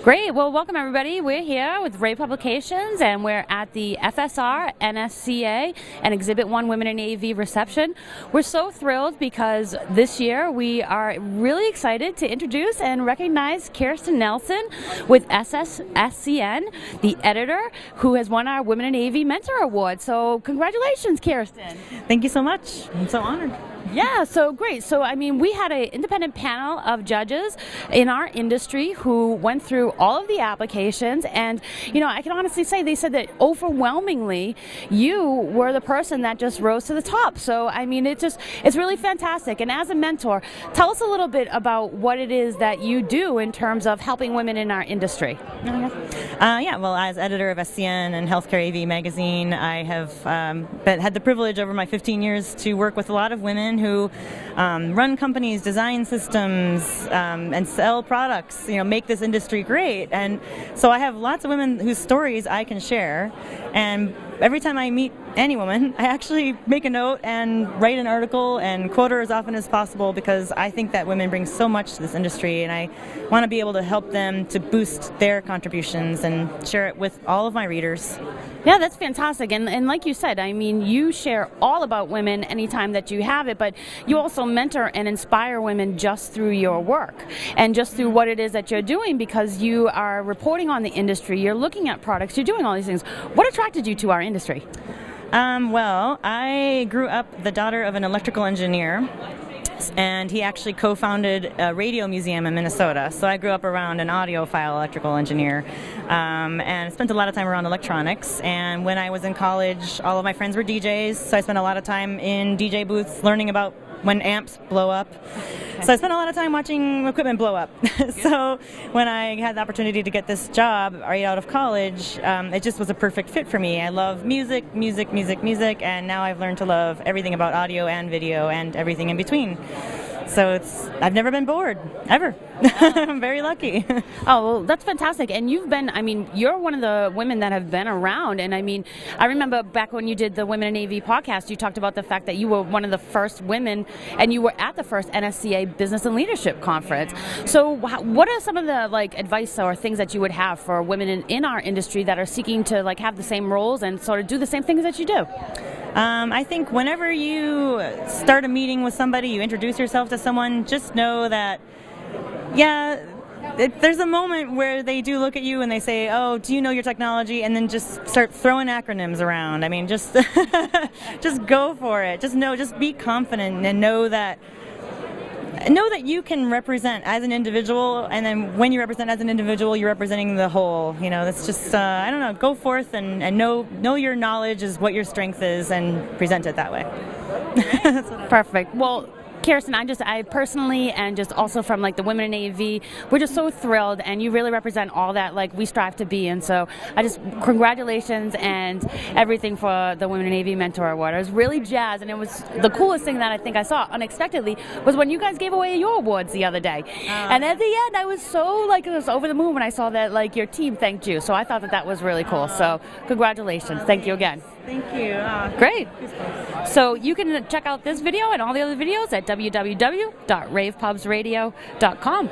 Great. Well, welcome everybody. We're here with rAVe Publications, and we're at the FSR, NSCA, and Exhibit 1 Women in AV reception. We're so thrilled because this year we are really excited to introduce and recognize Kirsten Nelson with SCN, the editor, who has won our Women in AV Mentor Award. So congratulations, Kirsten. Thank you so much. I'm so honored. Yeah, so great. So, I mean, we had an independent panel of judges in our industry who went through all of the applications, and, you know, I can honestly say they said that overwhelmingly you were the person that just rose to the top. So, I mean, it's really fantastic. And as a mentor, tell us a little bit about what it is that you do in terms of helping women in our industry. Well, as editor of SCN and Healthcare AV magazine, I have had the privilege over my 15 years to work with a lot of women who run companies, design systems, and sell products, make this industry great. And so I have lots of women whose stories I can share. And every time I meet any woman, I actually make a note and write an article and quote her as often as possible, because I think that women bring so much to this industry, and I want to be able to help them to boost their contributions and share it with all of my readers. Yeah, that's fantastic. And like you said, I mean, you share all about women anytime that you have it, but you also mentor and inspire women just through your work and just through what it is that you're doing, because you are reporting on the industry, you're looking at products, you're doing all these things. What attracted you to our industry? Well, I grew up the daughter of an electrical engineer, and he actually co-founded a radio museum in Minnesota. So I grew up around an audiophile electrical engineer, and spent a lot of time around electronics. And when I was in college, all of my friends were DJs, so I spent a lot of time in DJ booths learning about when amps blow up. So I spent a lot of time watching equipment blow up. So when I had the opportunity to get this job right out of college, it just was a perfect fit for me. I love music, and now I've learned to love everything about audio and video and everything in between. So I've never been bored, ever. I'm very lucky. Oh, well, that's fantastic. And you're one of the women that have been around. And I remember back when you did the Women in AV podcast, you talked about the fact that you were one of the first women, and you were at the first NSCA Business and Leadership Conference. So what are some of the advice or things that you would have for women in our industry that are seeking to have the same roles and sort of do the same things that you do? I think whenever you start a meeting with somebody, you introduce yourself to someone, just know that, there's a moment where they do look at you and they say, "Oh, do you know your technology?" And then just start throwing acronyms around. I mean, just go for it. Just be confident and know that you can represent as an individual, and then when you represent as an individual, you're representing the whole. That's just, go forth and know your knowledge is what your strength is, and present it that way. Perfect. Well, Kirsten, I personally, and just also from the Women in AV, we're just so thrilled, and you really represent all that we strive to be. And so congratulations and everything for the Women in AV Mentor Award. I was really jazzed, and it was the coolest thing that I think I saw unexpectedly was when you guys gave away your awards the other day. And at the end, I was so it was over the moon when I saw that your team thanked you. So I thought that was really cool. So congratulations. Thank you again. Thank you. Great. So you can check out this video and all the other videos at www.ravepubsradio.com.